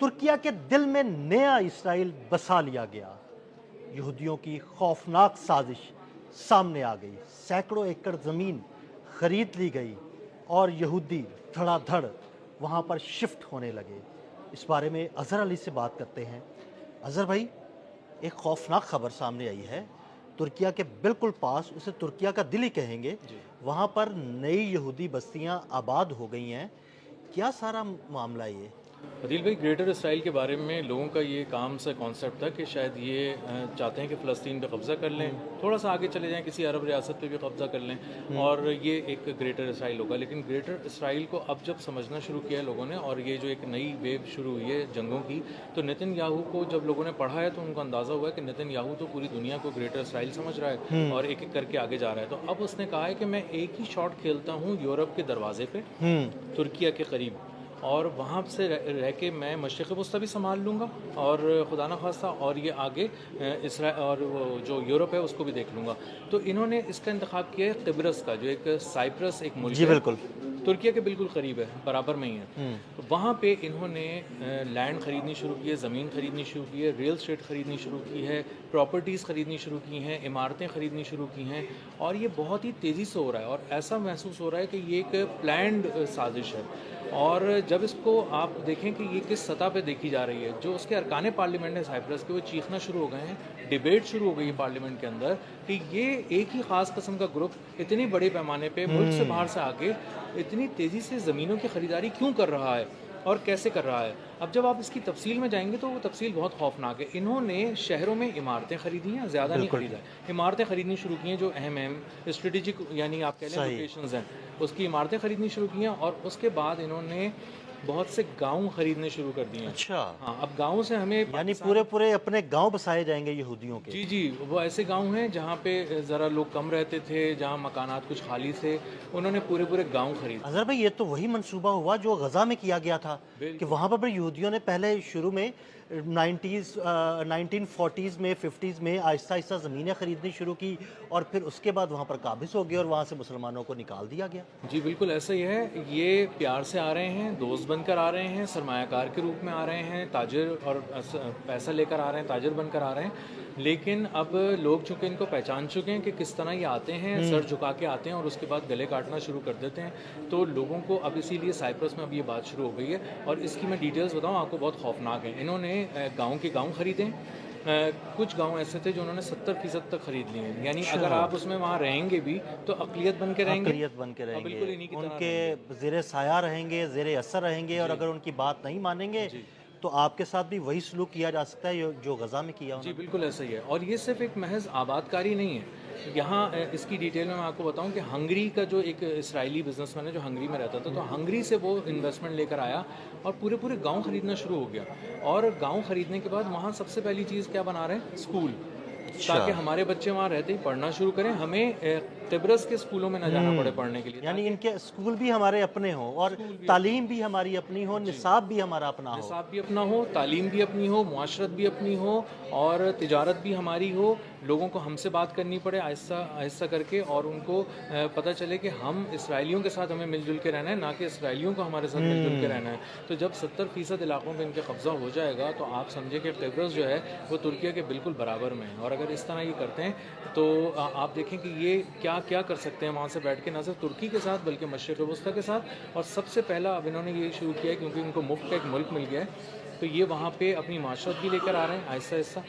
ترکیہ کے دل میں نیا اسرائیل بسا لیا گیا۔ یہودیوں کی خوفناک سازش سامنے آ گئی، سینکڑوں ایکڑ زمین خرید لی گئی اور یہودی دھڑا دھڑ وہاں پر شفٹ ہونے لگے۔ اس بارے میں اظہر علی سے بات کرتے ہیں۔ اظہر بھائی، ایک خوفناک خبر سامنے آئی ہے ترکیہ کے بالکل پاس، اسے ترکیہ کا دل ہی کہیں گے، وہاں پر نئی یہودی بستیاں آباد ہو گئی ہیں۔ کیا سارا معاملہ یہ؟ عدیل بھائی، گریٹر اسرائیل کے بارے میں لوگوں کا یہ کام سے کانسیپٹ تھا کہ شاید یہ چاہتے ہیں کہ فلسطین پہ قبضہ کر لیں، تھوڑا سا آگے چلے جائیں، کسی عرب ریاست پہ بھی قبضہ کر لیں اور یہ ایک گریٹر اسرائیل ہوگا۔ لیکن گریٹر اسرائیل کو اب جب سمجھنا شروع کیا ہے لوگوں نے، اور یہ جو ایک نئی ویو شروع ہوئی ہے جنگوں کی، تو نتن یاہو کو جب لوگوں نے پڑھا ہے تو ان کو اندازہ ہوا ہے کہ نتن یاہو تو پوری دنیا کو گریٹر اسرائیل سمجھ رہا ہے اور ایک ایک کر کے آگے جا رہا ہے۔ تو اب اس نے کہا ہے کہ میں ایک ہی شاٹ کھیلتا ہوں یورپ کے دروازے پہ، ترکیہ کے قریب، اور وہاں سے رہ کے میں مشرق وسطی بھی سنبھال لوں گا اور خدا نخواستہ اور یہ آگے اسرائیل اور وہ جو یورپ ہے اس کو بھی دیکھ لوں گا۔ تو انہوں نے اس کا انتخاب کیا ہے قبرص کا، جو ایک سائپرس ایک ملک جی ہے، بالکل، ترکیہ کے بالکل قریب ہے، برابر میں ہی ہے۔ وہاں پہ انہوں نے لینڈ خریدنی شروع کی ہے، زمین خریدنی شروع کی ہے، ریل اسٹیٹ خریدنی شروع کی ہے، پراپرٹیز خریدنی شروع کی ہیں، عمارتیں خریدنی شروع کی ہیں، اور یہ بہت ہی تیزی سے ہو رہا ہے اور ایسا محسوس ہو رہا ہے کہ یہ ایک پلانڈ سازش ہے۔ اور جب اس کو آپ دیکھیں کہ یہ کس سطح پہ دیکھی جا رہی ہے، جو اس کے ارکان پارلیمنٹ ہیں سائپرس کے، وہ چیخنا شروع ہو گئے ہیں، ڈیبیٹ شروع ہو گئی ہے پارلیمنٹ کے اندر کہ یہ ایک ہی خاص قسم کا گروپ اتنی بڑے پیمانے پہ ملک سے باہر سے آ کے اتنی تیزی سے زمینوں کی خریداری کیوں کر رہا ہے اور کیسے کر رہا ہے۔ اب جب آپ اس کی تفصیل میں جائیں گے تو وہ تفصیل بہت خوفناک ہے۔ انہوں نے شہروں میں عمارتیں خریدی ہیں، زیادہ نہیں خریدا ہے، عمارتیں خریدنی شروع کی ہیں جو اہم اسٹریٹجک یعنی آپ کہہ لیں لوکیشنز ہیں، اس کی عمارتیں خریدنی شروع کی ہیں، اور اس کے بعد انہوں نے بہت سے گاؤں خریدنے شروع کر دیے ہیں۔ اچھا، ہاں، اب گاؤں سے ہمیں یعنی پورے اپنے گاؤں بسائے جائیں گے یہودیوں کے؟ جی، وہ ایسے گاؤں ہیں جہاں پہ ذرا لوگ کم رہتے تھے، جہاں مکانات کچھ خالی تھے، انہوں نے پورے گاؤں خرید۔ اظہر بھائی، یہ تو وہی منصوبہ ہوا جو غزہ میں کیا گیا تھا کہ وہاں پر بھی یہودیوں نے پہلے شروع میں 1940s میں 50s میں آہستہ آہستہ زمینیں خریدنی شروع کی اور پھر اس کے بعد وہاں پر قابض ہو گئے اور وہاں سے مسلمانوں کو نکال دیا گیا۔ جی بالکل ایسا ہی ہے، یہ پیار سے آ رہے ہیں، دوست بن کر آ رہے ہیں، سرمایہ کار کے روپ میں آ رہے ہیں، تاجر اور پیسہ لے کر آ رہے ہیں، تاجر بن کر آ رہے ہیں۔ لیکن اب لوگ چونکہ ان کو پہچان چکے ہیں کہ کس طرح یہ آتے ہیں، سر جھکا کے آتے ہیں اور اس کے بعد گلے کاٹنا شروع کر دیتے ہیں، تو لوگوں کو اب اسی لیے سائپرس میں اب یہ بات شروع ہو گئی ہے۔ اور اس کی میں ڈیٹیلز بتاؤں آپ کو، بہت خوفناک ہیں۔ انہوں نے گاؤں کے گاؤں خریدے، کچھ گاؤں ایسے تھے جو انہوں نے 70% تک خرید لیے ہیں، یعنی اگر آپ اس میں وہاں رہیں گے بھی تو اقلیت بن کے رہیں گے، اقلیت بن کے رہیں بالکل گے، انہی کی ان طرح کے زیر سایہ رہیں گے، زیر اثر رہیں گے، اور اگر ان کی بات نہیں مانیں گے تو آپ کے ساتھ بھی وہی سلوک کیا جا سکتا ہے جو غزہ میں کیا جی انہوں نے۔ بالکل ایسا ہی ہے۔ اور یہ صرف ایک محض آباد کاری نہیں ہے، یہاں اس کی ڈیٹیل میں آپ کو بتاؤں کہ ہنگری کا جو ایک اسرائیلی بزنس مین ہے جو ہنگری میں رہتا تھا، تو ہنگری سے وہ انویسٹمنٹ لے کر آیا اور پورے گاؤں خریدنا شروع ہو گیا، اور گاؤں خریدنے کے بعد وہاں سب سے پہلی چیز کیا بنا رہے ہیں؟ اسکول، تاکہ ہمارے بچے وہاں رہتے ہی پڑھنا شروع کریں، ہمیں قبرص کے اسکولوں میں نہ جانا پڑے پڑھنے کے لیے، یعنی ان کے اسکول بھی ہمارے اپنے ہوں اور تعلیم بھی ہماری اپنی ہو، نصاب بھی ہمارا اپنا ہو، نصاب بھی اپنا ہو، تعلیم بھی اپنی ہو، معاشرت بھی اپنی ہو، اور تجارت بھی ہماری ہو، لوگوں کو ہم سے بات کرنی پڑے آہستہ آہستہ کر کے، اور ان کو پتہ چلے کہ ہم اسرائیلیوں کے ساتھ ہمیں مل جل کے رہنا ہے، نہ کہ اسرائیلیوں کو ہمارے ساتھ مل جل کے رہنا ہے۔ تو جب 70% علاقوں پہ ان کے قبضہ ہو جائے گا تو آپ سمجھیں کہ قبرص جو ہے وہ ترکیہ کے بالکل برابر میں ہے، اور اگر اس طرح یہ کرتے ہیں تو آپ دیکھیں کہ یہ کیا کر سکتے ہیں وہاں سے بیٹھ کے، نہ صرف ترکی کے ساتھ بلکہ مشرق وسطیٰ کے ساتھ۔ اور سب سے پہلا اب انہوں نے یہ شروع کیا ہے کیونکہ ان کو مفت کا ایک ملک مل گیا ہے، تو یہ وہاں پہ اپنی معاشرت بھی لے کر آ رہے ہیں آہستہ آہستہ،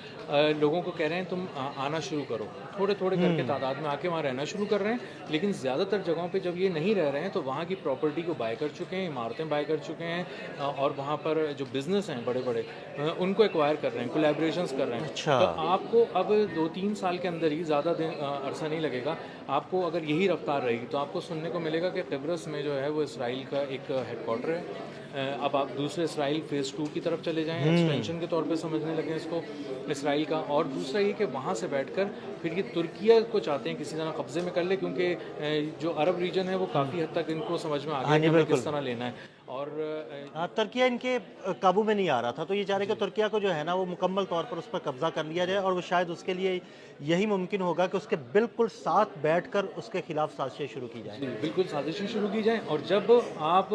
لوگوں کو کہہ رہے ہیں تم آنا شروع کرو، تھوڑے کر کے تعداد میں آ کے وہاں رہنا شروع کر رہے ہیں۔ لیکن زیادہ تر جگہوں پہ جب یہ نہیں رہ رہے ہیں تو وہاں کی پراپرٹی کو بائی کر چکے ہیں، عمارتیں بائی کر چکے ہیں، اور وہاں پر جو بزنس ہیں بڑے ان کو ایکوائر کر رہے ہیں، کولیبریشنز کر رہے ہیں۔ تو آپ کو اب 2-3 سال کے اندر ہی، زیادہ عرصہ نہیں لگے گا آپ کو، اگر یہی رفتار رہے گی تو آپ کو سننے کو ملے گا کہ قبرص میں جو ہے وہ اسرائیل کا ایک ہیڈ کوارٹر ہے۔ اب آپ دوسرے اسرائیل فیز 2 کی طرف چلے جائیں، ایکسٹینشن کے طور پہ سمجھنے لگیں اس کو اسرائیل کا۔ اور دوسرا یہ کہ وہاں سے بیٹھ کر پھر یہ ترکیہ کو چاہتے ہیں کسی طرح قبضے میں کر لے، کیونکہ جو عرب ریجن ہے وہ کافی حد تک ان کو سمجھ میں آ گیا کہ ہمیں کس طرح لینا ہے۔ اور ترکیہ ان کے قابو میں نہیں آ رہا تھا، تو یہ چاہ رہے کہ ترکیہ کو جو ہے نا وہ مکمل طور پر اس پر قبضہ کر لیا جائے، اور وہ شاید اس کے لیے یہی ممکن ہوگا کہ اس کے بالکل ساتھ بیٹھ کر اس کے خلاف سازشیں شروع کی جائیں۔ جی بالکل سازشیں شروع کی جائیں، اور جب آپ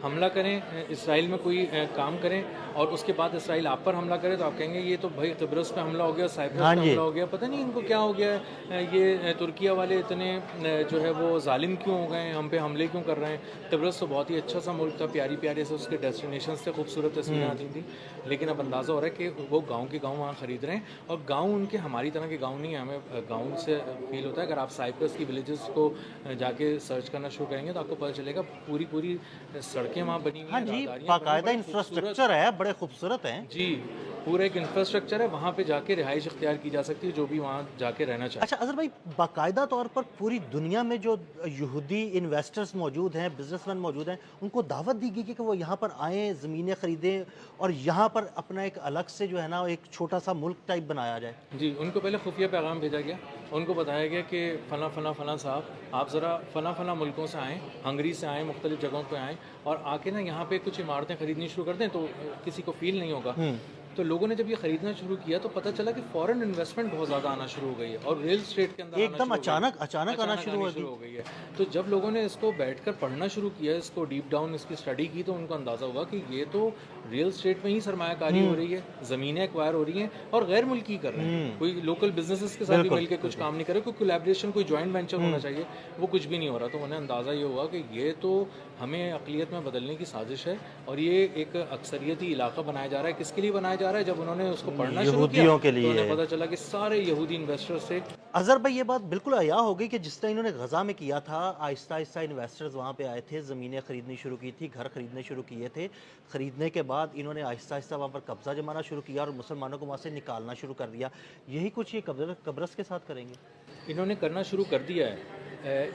حملہ کریں اسرائیل میں کوئی کام کریں اور اس کے بعد اسرائیل آپ پر حملہ کرے تو آپ کہیں گے یہ تو بھائی قبرص پہ حملہ ہو گیا، سائپرس پہ حملہ ہو گیا، پتہ نہیں ان کو کیا ہو گیا ہے، یہ ترکیہ والے اتنے جو ہے وہ ظالم کیوں ہو گئے ہیں، ہم پہ حملے کیوں کر رہے ہیں۔ قبرص تو بہت ہی اچھا سا ملک تھا، پیاری پیارے سے اس کے ڈیسٹینیشن سے خوبصورت تصویریں آتی تھیں، لیکن اب اندازہ ہو رہا ہے کہ وہ گاؤں کے گاؤں وہاں خرید رہے ہیں، اور گاؤں ان کے ہماری طرح کے گاؤں نہیں ہیں۔ ہمیں گاؤں سے فیل ہوتا ہے، اگر آپ سائپرس کی ولیجز کو جا کے سرچ کرنا شروع کریں گے تو آپ کو پتہ چلے گا پوری سڑکیں وہاں بنی ہوئی ہاں ہیں، جی، راہداریاں باقاعدہ بڑی انفراسٹرکچر ہے، بڑے خوبصورت ہیں۔ جی پورا ایک انفراسٹرکچر ہے، وہاں پہ جا کے رہائش اختیار کی جا سکتی ہے جو بھی وہاں جا کے رہنا چاہے۔ اچھا اظہر بھائی، باقاعدہ طور پر پوری دنیا میں جو یہودی انویسٹرز موجود ہیں، بزنس مین موجود ہیں، ان کو دعوت دی گئی کہ وہ یہاں پر آئیں، زمینیں خریدیں، اور یہاں پر اپنا ایک الگ سے جو ہے نا ایک چھوٹا سا ملک ٹائپ بنایا جائے۔ جی ان کو پہلے خفیہ پیغام بھیجا گیا، ان کو بتایا گیا کہ فلاں صاحب آپ ذرا فلاں ملکوں سے آئیں، ہنگری سے آئیں، مختلف جگہوں پہ آئیں، اور آ کے نا یہاں پہ کچھ عمارتیں خریدنی شروع کر دیں تو کسی کو فیل نہیں ہوگا۔ تو لوگوں نے جب یہ خریدنا شروع کیا تو پتہ چلا کہ فورن انویسٹمنٹ بہت زیادہ آنا شروع ہو گئی ہے، اور ریل اسٹیٹ کے اندر ایک دم اچانک آنا شروع ہو گئی ہے۔ تو جب لوگوں نے اس کو بیٹھ کر پڑھنا شروع کیا، اس کو ڈیپ ڈاؤن اس کی اسٹڈی کی، تو ان کو اندازہ ہوا کہ یہ تو ریل اسٹیٹ میں ہی سرمایہ کاری ہو رہی ہے، زمینیں ایکوائر ہو رہی ہیں، اور غیر ملکی کر رہے ہیں، کوئی لوکل بزنسز کے ساتھ بھی مل کے کچھ کام نہیں کر رہے، کوئی کولیبریشن، کوئی جوائنٹ وینچر ہونا چاہیے، وہ کچھ بھی نہیں ہو رہا۔ تو انہیں اندازہ یہ ہوا کہ یہ تو ہمیں عقلیت میں بدلنے کی سازش ہے، اور یہ ایک اکثریتی علاقہ بنایا جا رہا ہے۔ کس کے لیے بنایا جا رہا ہے؟ جب انہوں نے اس کو پڑھنا شروع کیا یہودیوں کے تو لیے۔ انہیں پتہ چلا کہ سارے یہودی انویسٹر سے اظہر بھائی، یہ بات بالکل عیاں ہو گئی کہ جس طرح انہوں نے غزہ میں کیا تھا، آہستہ آہستہ انویسٹرز وہاں پہ آئے تھے، زمینیں خریدنی شروع کی تھی، گھر خریدنے شروع کیے تھے، خریدنے کے بعد انہوں نے آہستہ آہستہ وہاں پر قبضہ جمانا شروع کیا اور مسلمانوں کو وہاں سے نکالنا شروع کر دیا۔ یہی کچھ یہ قبرص کے ساتھ کریں گے؟ انہوں نے کرنا شروع کر دیا ہے۔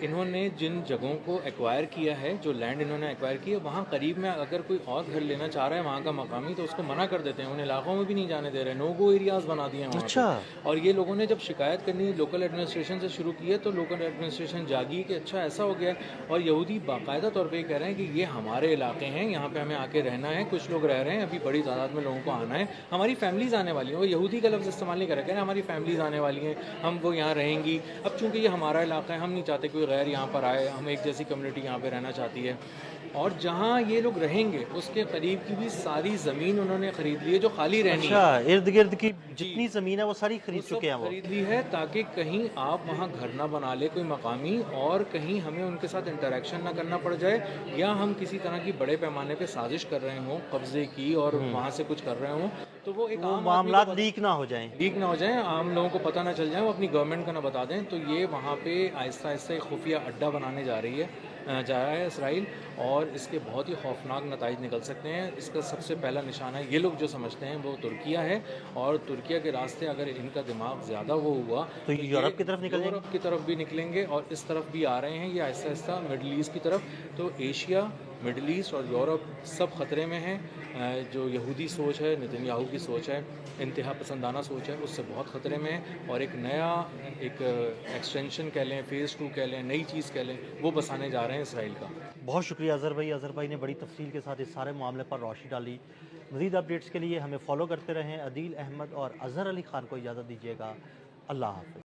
انہوں نے جن جگہوں کو ایکوائر کیا ہے، جو لینڈ انہوں نے ایکوائر کی ہے، وہاں قریب میں اگر کوئی اور گھر لینا چاہ رہا ہے وہاں کا مقامی، تو اس کو منع کر دیتے ہیں، ان علاقوں میں بھی نہیں جانے دے رہے، نو گو ایریاز بنا دیے ہیں وہاں پہ۔ اور یہ لوگوں نے جب شکایت کرنی لوکل ایڈمنسٹریشن سے شروع کی ہے تو لوکل ایڈمنسٹریشن جاگی کہ اچھا ایسا ہو گیا ہے، اور یہودی باقاعدہ طور پہ یہ کہہ رہے ہیں کہ یہ ہمارے علاقے ہیں، یہاں پہ ہمیں آ کے رہنا ہے، کچھ لوگ رہ رہے ہیں، ابھی بڑی تعداد میں لوگوں کو آنا ہے، ہماری فیملیز آنے والی ہیں۔ وہ یہودی کا لفظ استعمال نہیں کر رہے، کہہ رہے ہیں ہماری فیملیز آنے والی ہیں، ہم وہ یہاں رہیں گی۔ اب چونکہ یہ ہمارا علاقہ ہے، ہم نہیں چاہتے کوئی غیر یہاں پر آئے، ہم ایک جیسی کمیونٹی یہاں پہ رہنا چاہتی ہے، اور جہاں یہ لوگ رہیں گے اس کے قریب کی بھی ساری زمین انہوں نے خرید لی ہے جو خالی رہنی ہے۔ اچھا، ارد گرد کی جتنی زمین ہے وہ ساری خرید چکے ہیں وہ؟ خرید لی ہے تاکہ کہیں آپ وہاں گھر نہ بنا لے کوئی مقامی، اور کہیں ہمیں ان کے ساتھ انٹریکشن نہ کرنا پڑ جائے، یا ہم کسی طرح کی بڑے پیمانے پہ سازش کر رہے ہوں قبضے کی اور وہاں سے کچھ کر رہے ہوں، تو وہ ایک عام معاملات لیک نہ ہو جائیں، عام لوگوں کو پتہ نہ چل جائیں، وہ اپنی گورنمنٹ کا نہ بتا دیں۔ تو یہ وہاں پہ آہستہ آہستہ ایک خفیہ اڈا بنانے جا رہا ہے اسرائیل، اور اس کے بہت ہی خوفناک نتائج نکل سکتے ہیں۔ اس کا سب سے پہلا نشانہ یہ لوگ جو سمجھتے ہیں وہ ترکیہ ہے، اور ترکیہ کے راستے اگر ان کا دماغ زیادہ وہ ہوا تو یورپ کی طرف نکل جائیں گے، یورپ کی طرف بھی نکلیں گے، اور اس طرف بھی آ رہے ہیں یہ آہستہ آہستہ مڈل ایسٹ کی طرف۔ تو ایشیا، مڈل ایسٹ اور یورپ سب خطرے میں ہیں۔ جو یہودی سوچ ہے، نتن یاہو کی سوچ ہے، انتہا پسندانہ سوچ ہے، اس سے بہت خطرے میں ہے، اور ایک نیا ایک ایکسٹینشن کہہ لیں، فیز 2 کہہ لیں، نئی چیز کہہ لیں، وہ بسانے جا رہے ہیں اسرائیل کا۔ بہت شکریہ اظہر بھائی۔ اظہر بھائی نے بڑی تفصیل کے ساتھ اس سارے معاملے پر روشنی ڈالی۔ مزید اپڈیٹس کے لیے ہمیں فالو کرتے رہیں۔ عدیل احمد اور اظہر علی خان کو اجازت دیجیے گا۔ اللہ حافظ۔